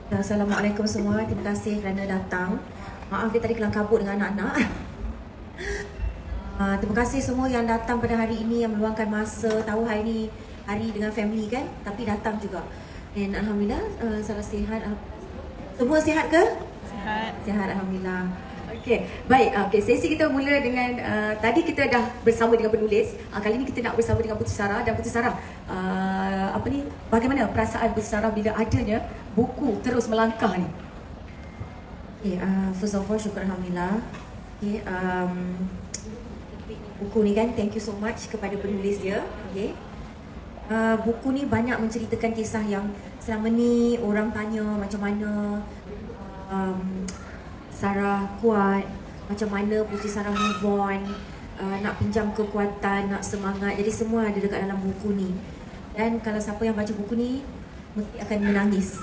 Assalamualaikum semua, terima kasih kerana datang. Maaf dia tadi kelang kabut dengan anak-anak. Terima kasih semua yang datang pada hari ini, yang meluangkan masa. Tahu hari ini hari dengan family kan, tapi datang juga. Dan Alhamdulillah, salah sihat. Semua sihat ke? Sihat. Sihat, Alhamdulillah. Okey, baik. Okey, sesi kita mula dengan tadi kita dah bersama dengan penulis. Kali ini kita nak bersama dengan Puteri Sarah. Dan Puteri Sarah, bagaimana perasaan Puteri Sarah bila adanya buku terus melangkah ni? Okay, first of all, syukur Alhamdulillah. Okay, buku ni kan, thank you so much kepada penulis dia. Okay. Buku ni banyak menceritakan kisah yang selama ni orang tanya macam mana Sarah kuat, macam mana Puteri Sarah move on, nak pinjam kekuatan, nak semangat. Jadi semua ada dekat dalam buku ni. Dan kalau siapa yang baca buku ni mesti akan menangis.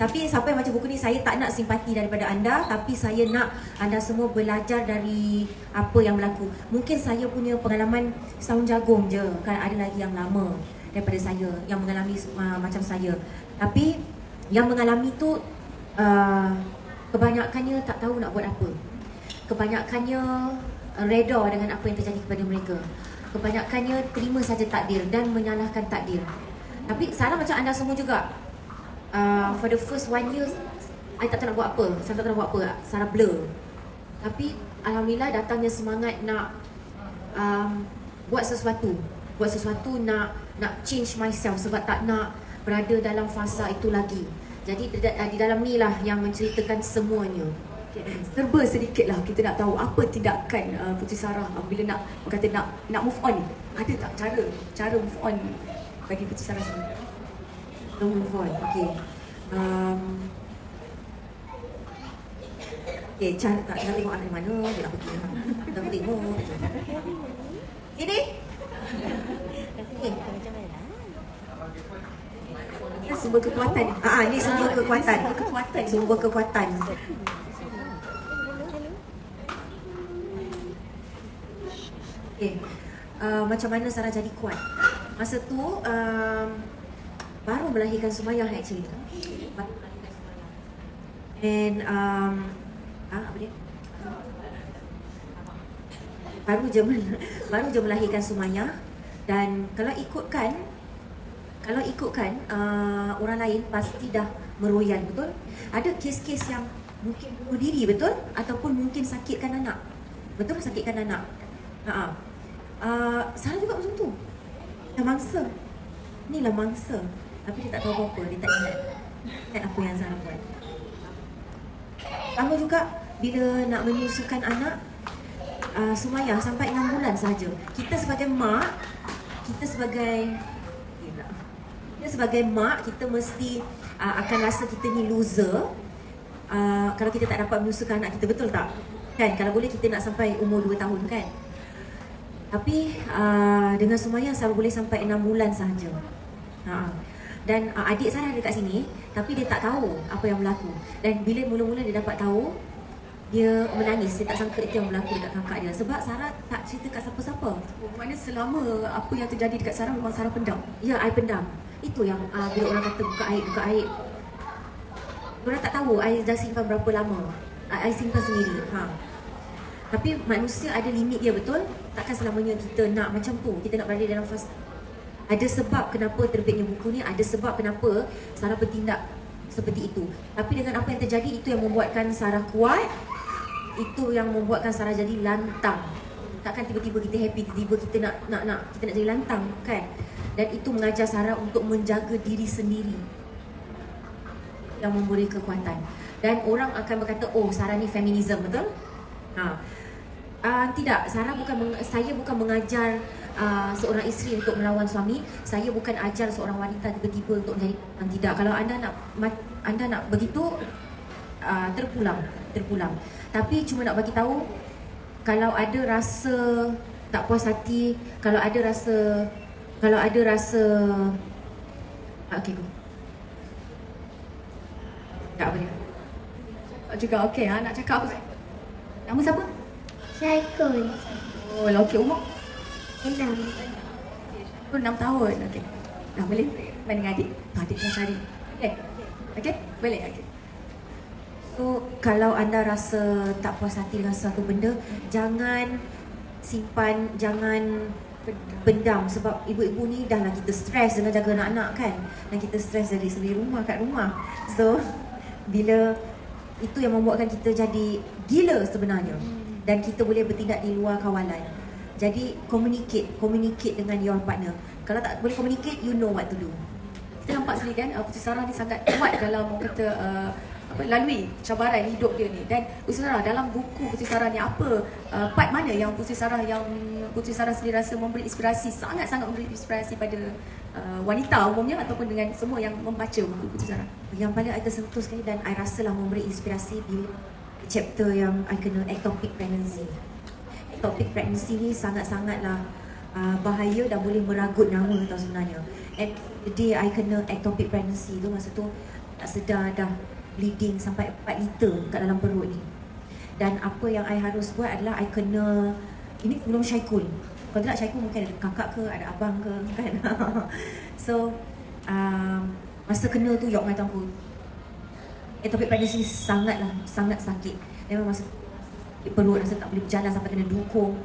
Tapi siapa yang baca buku ni, saya tak nak simpati daripada anda, tapi saya nak anda semua belajar dari apa yang berlaku. Mungkin saya punya pengalaman saung jagung je, kan ada lagi yang lama daripada saya yang mengalami macam saya. Tapi yang mengalami tu kebanyakannya tak tahu nak buat apa. Kebanyakannya reda dengan apa yang terjadi kepada mereka. Kebanyakannya terima saja takdir dan menyalahkan takdir. Tapi salah macam anda semua juga. For the first 1 year, I tak tahu nak buat apa. Saya tak tahu nak buat apa. Sarah blur. Tapi Alhamdulillah datangnya semangat nak buat sesuatu. Buat sesuatu, nak change myself sebab tak nak berada dalam fasa itu lagi. Jadi di dalam ni lah yang menceritakan semuanya. Serba sedikit lah kita nak tahu apa tindakan Puteri Sarah bila nak kata nak move on ni. Ada tak cara move on bagi Puteri Sarah sendiri? Move on, okay. Okay, cara tak nak tengok anak mana dia nak pergi. Tak tengok. Ini? Okay. Ini sumber kekuatan. Ini sumber kekuatan. Sumber kekuatan. Okay. Macam mana Sarah jadi kuat? Masa tu baru melahirkan Sumayah actually. And apa dia? Baru je melahirkan Sumayah. Dan kalau ikutkan orang lain pasti dah meroyan, betul? Ada kes-kes yang mungkin bunuh diri, betul? Ataupun mungkin sakitkan anak. Betul, sakitkan anak. Sarah juga macam tu. Dah mangsa. Inilah mangsa. Tapi dia tak tahu apa-apa, dia tak ingat apa yang Sarah buat. Sama juga bila nak menyusukan anak, Sumayah sampai 6 bulan saja. Kita sebagai mak, kita sebagai mak, kita mesti akan rasa kita ni loser kalau kita tak dapat menyusukan anak kita, betul tak? Kan, kalau boleh kita nak sampai umur 2 tahun kan? Tapi dengan Sumayah Sarah boleh sampai 6 bulan sahaja. Dan adik Sarah ada kat sini, tapi dia tak tahu apa yang berlaku. Dan bila mula-mula dia dapat tahu, dia menangis. Dia tak sangka itu yang berlaku dekat kakak dia. Sebab Sarah tak cerita kat siapa-siapa. Maknanya selama apa yang terjadi dekat Sarah memang Sarah pendam. Ya, I pendam. Itu yang bila orang kata buka aib. Orang tak tahu I dah simpan berapa lama. I simpan sendiri. Tapi manusia ada limit dia, betul? Takkan selamanya kita nak macam tu. Kita nak berada dalam fasa. Ada sebab kenapa terbitnya buku ni, ada sebab kenapa Sarah bertindak seperti itu. Tapi dengan apa yang terjadi, itu yang membuatkan Sarah kuat. Itu yang membuatkan Sarah jadi lantang. Takkan tiba-tiba kita happy, tiba-tiba kita nak jadi lantang, kan? Dan itu mengajar Sarah untuk menjaga diri sendiri, yang memberi kekuatan. Dan orang akan berkata, oh Sarah ni feminism, betul? Tidak, saya bukan mengajar seorang isteri untuk melawan suami. Saya bukan ajar seorang wanita tiba-tiba untuk menjadi tidak. Kalau anda nak begitu, terpulang. Tapi cuma nak bagi tahu, kalau ada rasa tak puas hati, kalau ada rasa okey, tak apa dia juga. Okey, nak cakap apa? Nama siapa? Syaikul. Oh, okey, umur? 6. 6 tahun. Okey. Dah boleh main dengan adik. Adik tengah cari. Okey. Okay, boleh. Okay. So, kalau anda rasa tak puas hati dengan satu benda, jangan simpan, jangan pendam. Sebab ibu-ibu ni dah lah kita stres dengan jaga anak-anak kan. Dan kita stres dari sendiri rumah, kat rumah. So, bila itu yang membuatkan kita jadi gila sebenarnya. Dan kita boleh bertindak di luar kawalan. Jadi, communicate dengan your partner. Kalau tak boleh communicate, you know what to do. Kita nampak sendiri kan, Puteri Sarah ni sangat kuat dalam orang kata lalui cabaran hidup dia ni. Dan Puteri Sarah dalam buku Puteri Sarah ni apa part mana yang Puteri Sarah sendiri rasa memberi inspirasi, sangat-sangat memberi inspirasi pada wanita umumnya ataupun dengan semua yang membaca buku Puteri Sarah? Yang paling I tersentuh sekali dan I rasalah memberi inspirasi di chapter yang I kena ectopic pregnancy. Ectopic pregnancy ni sangat-sangatlah bahaya dan boleh meragut nyawa tau sebenarnya. And the day I kena ectopic pregnancy tu, masa tu tak sedar dah bleeding sampai 4 liter kat dalam perut ni. Dan apa yang I harus buat adalah I kena, ini belum Syaikul. Kalau tidak Syaikul mungkin ada kakak ke, ada abang ke kan. So masa kena tu yok macam aku, ectopic pregnancy sangat sakit. Memang masa perut rasa tak boleh berjalan sampai kena dukung.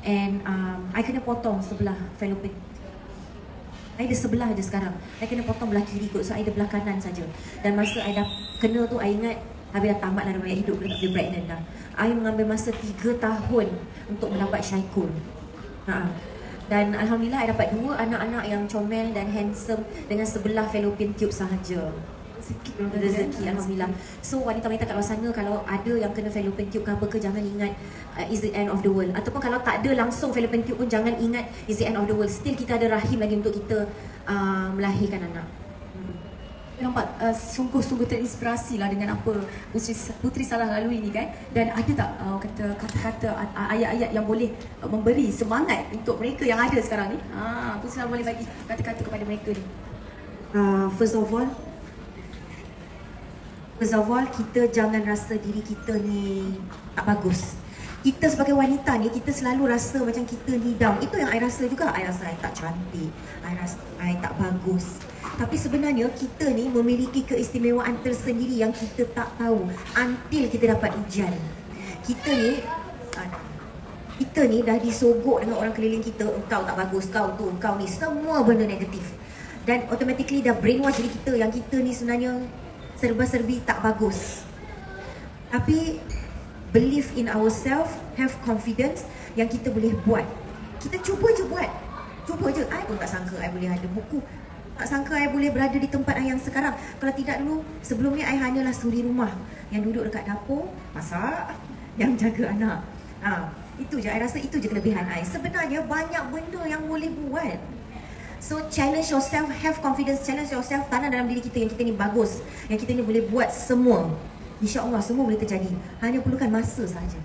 And I kena potong sebelah fallopian. I ada sebelah je sekarang. I kena potong belah kiri kot, so I ada belah kanan saja. Dan masa I dah kena tu, I ingat habis dah tamat lah dengan hidup, dah tak boleh pregnant dah. I mengambil masa 3 tahun untuk mendapat Syaikul. Dan Alhamdulillah I dapat 2 anak-anak yang comel dan handsome dengan sebelah fallopian tube sahaja. Rezeki, Alhamdulillah. So wanita-wanita kat luar sana, kalau ada yang kena fallopian tube ke apa ke, jangan ingat is the end of the world. Ataupun kalau tak ada langsung fallopian tube pun jangan ingat is the end of the world. Still kita ada rahim lagi untuk kita melahirkan anak. Nampak sungguh-sungguh terinspirasi lah dengan apa Puteri Sarah lalui ni kan. Dan ada tak kata-kata, ayat-ayat yang boleh memberi semangat untuk mereka yang ada sekarang ni? Puteri Sarah boleh bagi kata-kata kepada mereka ni. First of all, kita jangan rasa diri kita ni tak bagus. Kita sebagai wanita ni, kita selalu rasa macam kita ni down. Itu yang I rasa juga. I rasa I tak cantik, I rasa I tak bagus. Tapi sebenarnya kita ni memiliki keistimewaan tersendiri yang kita tak tahu until kita dapat ujian. Kita ni dah disogok dengan orang keliling kita. Engkau tak bagus, kau tu, kau ni, semua benda negatif. Dan automatically dah brainwash diri kita yang kita ni sebenarnya serba-serbi tak bagus. Tapi believe in ourselves, have confidence yang kita boleh buat. Kita cuba je buat. Cuba je. I pun tak sangka I boleh ada buku. Tak sangka I boleh berada di tempat I yang sekarang. Kalau tidak dulu, sebelum ni I hanyalah suri rumah yang duduk dekat dapur, masak, yang jaga anak. Itu je. I rasa itu je kelebihan I. Sebenarnya banyak benda yang boleh buat. So challenge yourself, have confidence, challenge yourself, tanam dalam diri kita yang kita ni bagus, yang kita ni boleh buat semua. InsyaAllah semua boleh terjadi. Hanya perlukan masa sahaja.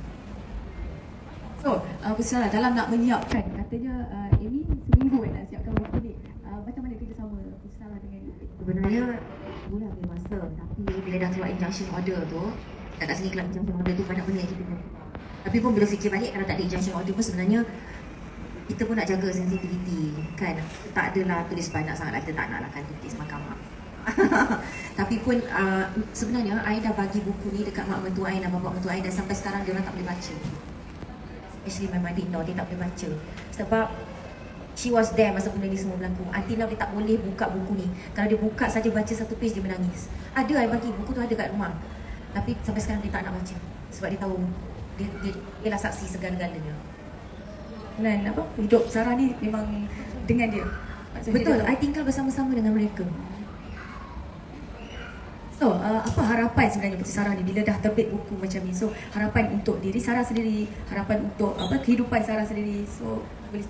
So, Puteri Sarah dalam nak menyiapkan, katanya Amy seminggu nak siapkan buku ni. Macam mana kerjasama Puteri Sarah dengan Sebenarnya boleh ambil masa, tapi bila dah keluar injunction order tu, kat sini keluar injunction order tu banyak benda yang kita kena. Tapi pun bila fikir balik, kalau tak ada injunction order pun sebenarnya kita pun nak jaga sensitivity kan. Tak adalah tulis banyak sangat lah, kita tak nak lah kan tulis mahkamah. Tapi pun sebenarnya I dah bagi buku ni dekat mak mentua I dan bapa mentua I, dan sampai sekarang dia orang tak boleh baca. Especially my mother-in-law, dia tak boleh baca. Sebab she was there masa benda ni semua berlaku. Until now dia tak boleh buka buku ni. Kalau dia buka saja baca satu page dia menangis. Ada I bagi buku tu, ada kat rumah. Tapi sampai sekarang dia tak nak baca. Sebab dia tahu dia lah saksi segala-galanya. Dan hidup Sarah ni memang dengan dia. Betul, I tinggal bersama-sama dengan mereka. So, apa harapan sebenarnya Puteri Sarah ni bila dah terbit buku macam ni? So, harapan untuk diri Sarah sendiri, harapan untuk kehidupan Sarah sendiri. So, boleh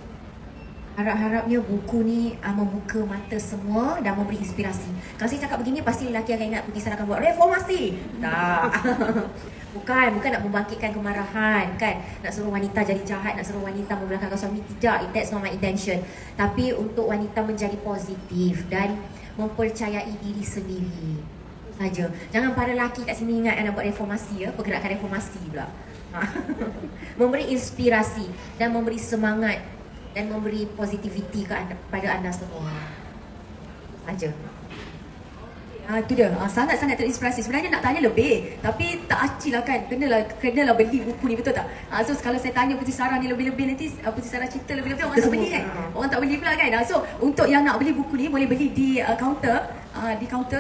harap-harapnya buku ni membuka mata semua dan memberi inspirasi. Kalau saya cakap begini, pasti lelaki akan ingat Puteri Sarah akan buat reformasi. Tak. Bukan nak membangkitkan kemarahan kan. Nak suruh wanita jadi jahat, nak suruh wanita membelakangkan suami. Tidak, that's not my intention. Tapi untuk wanita menjadi positif dan mempercayai diri sendiri saja. Jangan para lelaki kat sini ingat nak buat reformasi, pergerakan reformasi pula. Memberi inspirasi dan memberi semangat dan memberi positivity kepada anda semua saja. Itu dia, sangat-sangat terinspirasi. Sebenarnya nak tanya lebih, tapi tak aci lah kan. Kenalah beli buku ni, betul tak? So kalau saya tanya Puteri Sarah ni lebih-lebih, nanti Puteri Sarah cerita lebih-lebih, orang tak beli kan? Orang tak beli pula kan? So untuk yang nak beli buku ni, boleh beli di kaunter,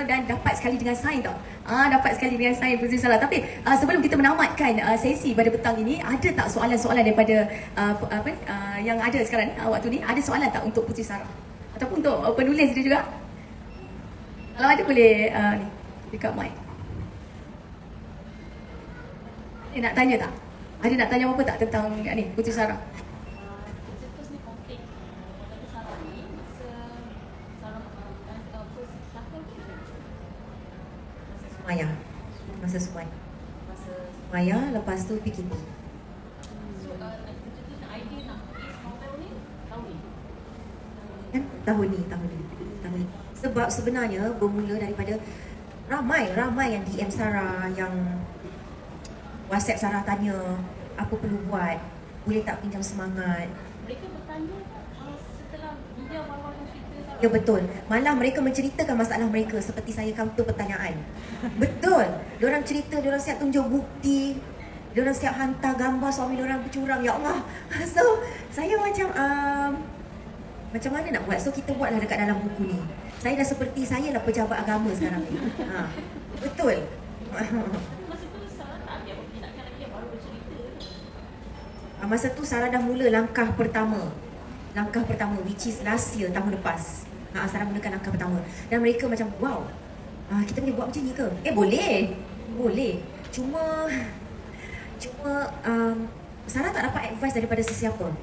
dan dapat sekali dengan sign tau. Dapat sekali dengan sign Puteri Sarah. Tapi sebelum kita menamatkan sesi pada petang ini, ada tak soalan-soalan daripada yang ada sekarang waktu ni? Ada soalan tak untuk Puteri Sarah? Ataupun untuk penulis dia juga? Kalau ada boleh ni dekat mic. Ada nak tanya tak? Ada nak tanya apa tak tentang ni Puteri Sarah? Terus ni konflik Puteri Sarah ni masa Sarah first tahun Masa Sumaya, lepas tu PKP. so idea nak tulis novel ni tahun ni. Kan? Tahun ni. Sebab sebenarnya bermula daripada ramai yang DM Sarah, yang WhatsApp Sarah tanya apa perlu buat, boleh tak pinjam semangat. Mereka bertanya setelah media awal-awal cerita Sarah. Ya betul. Malah mereka menceritakan masalah mereka seperti saya counter pertanyaan. Betul. Diorang cerita, diorang siap tunjuk bukti, diorang siap hantar gambar suami diorang bercurang. Ya Allah. So saya macam mana nak buat? So kita buatlah dekat dalam buku ni. Saya dah seperti saya lah pejabat agama sekarang ni. Betul. Masa tu Sarah tak ambil tindakan lagi, baru bercerita. Masa tu Sarah dah mula langkah pertama, which is last year, tahun lepas. Sarah mulakan langkah pertama. Dan mereka macam, wow, kita boleh buat macam ni ke? Boleh. Cuma Sarah tak dapat advice daripada sesiapa.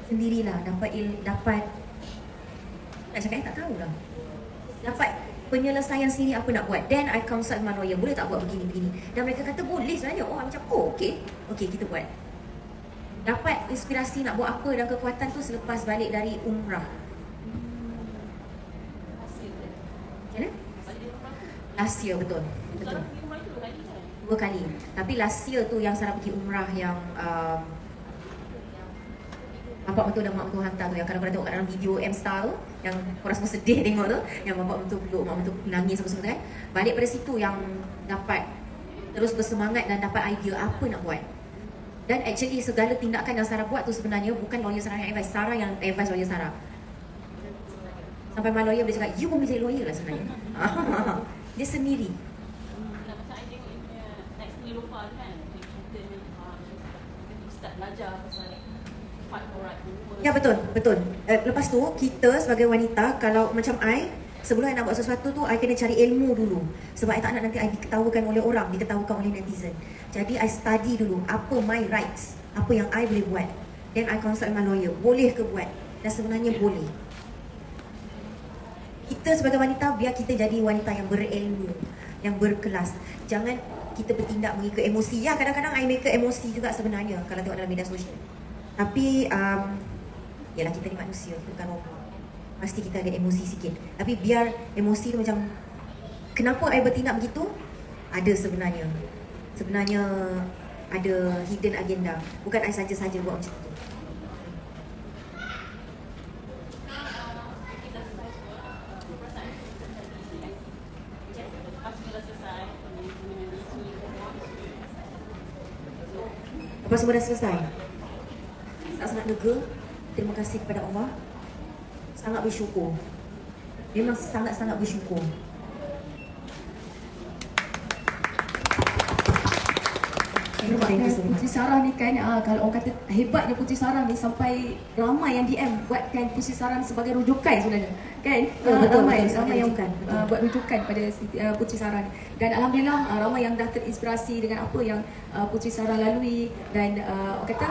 Sendirilah dapat nak cakap tak tahulah. Dapat penyelesaian sendiri apa nak buat. Then I consult my lawyer, boleh tak buat begini. Dan mereka kata boleh sebenarnya. Macam okey, kita buat. Dapat inspirasi nak buat apa dan kekuatan tu selepas balik dari umrah. Last year betul. Sarah pergi rumah itu 2 kali kan? 2 kali. Tapi last year tu yang Sarah pergi umrah yang bapak mentua dan mak mentua hantar tu, yang kadang-kadang tengok kat dalam video M-Star tu, yang korang semua sedih tengok tu, yang bapak mentua peluk, mak mentua nangis apa semua tu kan. Balik pada situ yang dapat terus bersemangat dan dapat idea apa nak buat. Dan actually segala tindakan yang Sarah buat tu sebenarnya bukan lawyer Sarah yang advice, Sarah yang advice lawyer Sarah. Sampai my lawyer boleh cakap, you pun boleh jadi lawyer lah sebenarnya. Dia sendiri. Macam I tengok dia punya next Nilofa tu kan, dia cerita ni start belajar pasal fight for right to work. Ya betul. Lepas tu kita sebagai wanita, kalau macam I, sebelum I nak buat sesuatu tu, I kena cari ilmu dulu. Sebab I tak nak nanti I diketawakan oleh orang, diketawakan oleh netizen. Jadi I study dulu apa my rights, apa yang I boleh buat. Then I consult my lawyer, boleh ke buat? Dan sebenarnya boleh. Kita sebagai wanita, biar kita jadi wanita yang berilmu, yang berkelas. Jangan kita bertindak mengikut emosi. Ya, kadang-kadang I mengikut emosi juga sebenarnya kalau tengok dalam media sosial. Tapi yalah, kita ni manusia, bukan robot. Pasti kita ada emosi sikit. Tapi biar emosi tu macam, kenapa I bertindak begitu? Ada sebenarnya. Sebenarnya ada hidden agenda. Bukan I saja-saja buat macam tu. Lepas semua dah selesai, sangat lega. Terima kasih kepada Allah. Sangat bersyukur. Memang sangat-sangat bersyukur. Puteri Sarah ni kan, kalau orang kata hebatnya Puteri Sarah ni sampai ramai yang DM buatkan Puteri Sarah sebagai rujukan sebenarnya. Kan? Ramai yang buat rujukan pada Puteri Sarah ni. Dan alhamdulillah ramai yang dah terinspirasi dengan apa yang Puteri Sarah lalui dan orang kata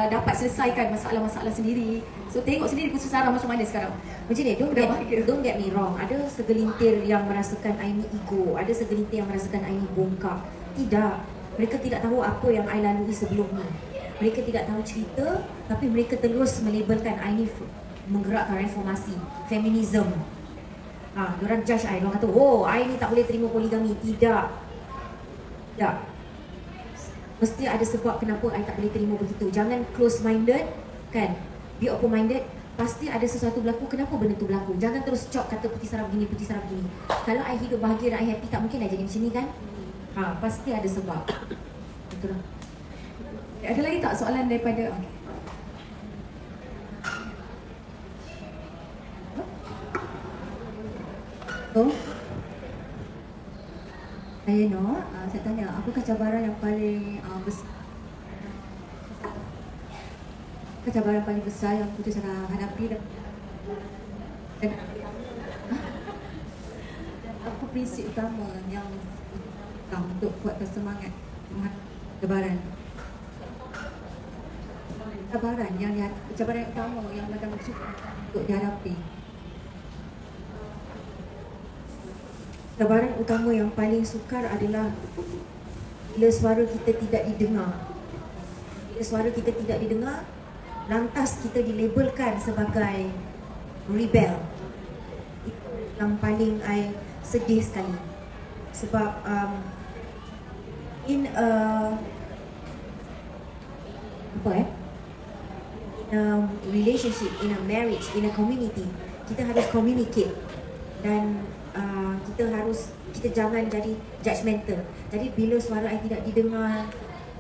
dapat selesaikan masalah-masalah sendiri. So tengok sendiri Puteri Sarah macam mana sekarang. Macam ni, don't get me wrong. Ada segelintir yang merasakan I ni ego, ada segelintir yang merasakan I ni bongkak. Tidak. Mereka tidak tahu apa yang I lalui sebelum ni. Mereka tidak tahu cerita, tapi mereka terus melabelkan I ni menggerakkan reformasi, feminism. Diorang judge I, diorang kata, oh, I ni tak boleh terima poligami. Tidak. Mesti ada sebab kenapa I tak boleh terima begitu. Jangan close-minded, kan? Be open-minded. pasti ada sesuatu berlaku. Kenapa benda tu berlaku? Jangan terus cop kata Puteri Sarah begini, Puteri Sarah begini. Kalau I hidup bahagia dan I happy, tak mungkin I jadi macam ni kan? Pasti ada sebab. Betul lah. Ada lagi tak soalan daripada Saya Noh, saya tanya, apakah cabaran yang paling besar? Cabaran paling besar yang Puteri Sarah hadapi dan apa prinsip utama yang untuk kuatkan semangat cabaran? Cabaran yang utama yang macam untuk dihadapi. Cabaran utama yang paling sukar adalah bila suara kita tidak didengar. Bila suara kita tidak didengar, lantas kita dilabelkan sebagai rebel. Itu yang paling I sedih sekali. Sebab in a relationship, in a marriage, in a community, kita harus communicate dan kita jangan jadi judgemental. Jadi bila suara I tidak didengar,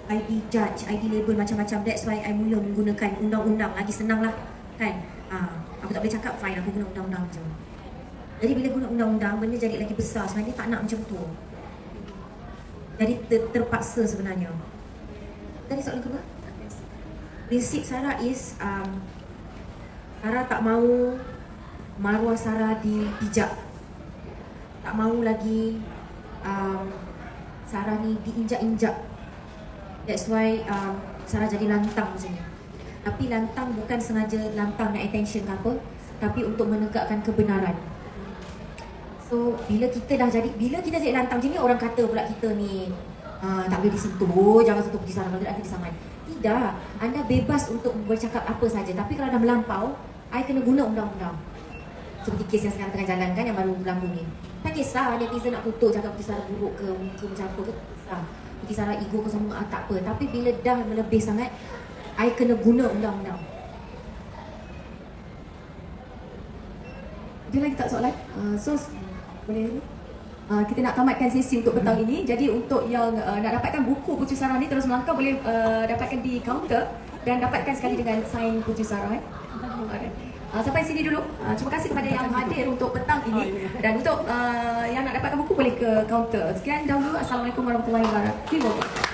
I di-judge, I di-label macam-macam. That's why I mula menggunakan undang-undang. Lagi senang lah kan. Aku tak boleh cakap fine, aku guna undang-undang je. Jadi bila guna undang-undang, benda jadi lagi besar. Sebenarnya tak nak macam tu. Jadi terpaksa sebenarnya. Tadi soalan kedua? Prinsip Sarah is Sarah tak mahu maruah Sarah dipijak. Tak mahu lagi Sarah ni diinjak-injak. That's why Sarah jadi lantang macam ni. Tapi lantang bukan sengaja lantang nak attention ke apa, tapi untuk menegakkan kebenaran. So bila kita jadi lantang macam ni, orang kata pula kita ni tak boleh disentuh, jangan sentuh Puteri Sarah, kalau tidak nanti disaman. Tidak, anda bebas untuk bercakap apa saja. Tapi kalau dah melampau, I kena guna undang-undang. Seperti kes yang sekarang tengah jalan kan, yang baru berlaku ni. Tak kisah netizen nak kutuk cakap Puteri Sarah buruk ke, muka macam apa ke, tak kisah. Puteri Sarah ego ke semua, tak apa. Tapi bila dah melebih sangat, I kena guna undang-undang. Ada lagi tak soalan? Boleh kita nak tamatkan sesi untuk petang ini. Jadi untuk yang nak dapatkan buku Puteri Sarah ni, terus melangkah boleh dapatkan di kaunter dan dapatkan sekali dengan sign Puteri Sarah. Sampai sini dulu. Terima kasih kepada yang hadir untuk petang ini. Dan untuk yang nak dapatkan buku boleh ke kaunter. Sekian dahulu. Assalamualaikum warahmatullahi wabarakatuh.